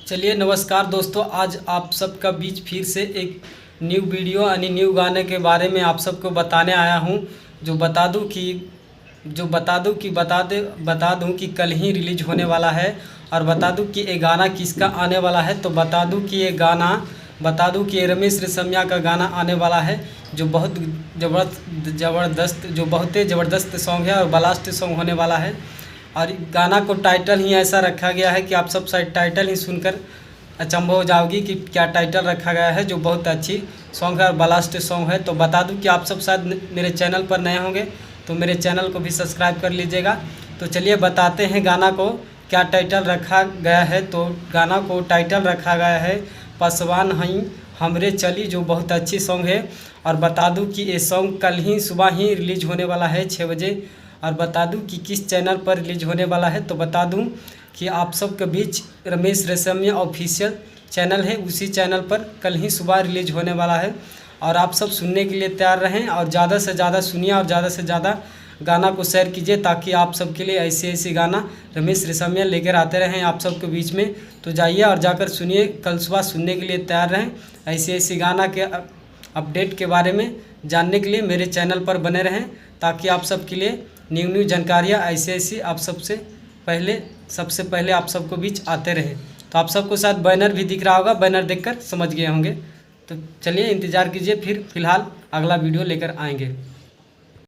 चलिए नमस्कार दोस्तों, आज आप सबका बीच फिर से एक न्यू वीडियो यानी न्यू गाने के बारे में आप सबको बताने आया हूं। जो बता दूं कि बता दूं कि कल ही रिलीज होने वाला है। और बता दूं कि ये गाना किसका आने वाला है। तो बता दूं कि ये रमेश रेशमिया का गाना आने वाला है, जो बहुत ज़बरदस्त सॉन्ग है और ब्लास्ट सॉन्ग होने वाला है। और गाना को टाइटल ही ऐसा रखा गया है कि आप सब शायद टाइटल ही सुनकर अचंभव हो जाओगी कि क्या टाइटल रखा गया है। जो बहुत अच्छी सॉन्ग है और ब्लास्ट सॉन्ग है। तो बता दूं कि आप सब शायद मेरे चैनल पर नए होंगे तो मेरे चैनल को भी सब्सक्राइब कर लीजिएगा। तो चलिए बताते हैं गाना को क्या टाइटल रखा गया है। तो गाना को टाइटल रखा गया है पसवान हई हमरे चली, जो बहुत अच्छी सॉन्ग है। और बता दूं कि ये सॉन्ग कल ही सुबह ही रिलीज होने वाला है 6 बजे। और बता दूं कि किस चैनल पर रिलीज होने वाला है। तो बता दूं कि आप सबके बीच रमेश रेशमिया ऑफिशियल चैनल है, उसी चैनल पर कल ही सुबह रिलीज होने वाला है। और आप सब सुनने के लिए तैयार रहें और ज़्यादा से ज़्यादा सुनिए और ज़्यादा से ज़्यादा गाना को शेयर कीजिए, ताकि आप सबके लिए ऐसे गाना रमेश रेशमिया लेकर आते रहें आप सबके बीच में। तो जाइए और जाकर सुनिए, कल सुबह सुनने के लिए तैयार रहें। ऐसे गाना के अपडेट के बारे में जानने के लिए मेरे चैनल पर बने रहें, ताकि आप सबके लिए न्यू जानकारियाँ ऐसी आप सबसे पहले आप सबको बीच आते रहे। तो आप सबको शायद बैनर भी दिख रहा होगा, बैनर देखकर समझ गए होंगे। तो चलिए इंतज़ार कीजिए, फिर फ़िलहाल अगला वीडियो लेकर आएंगे।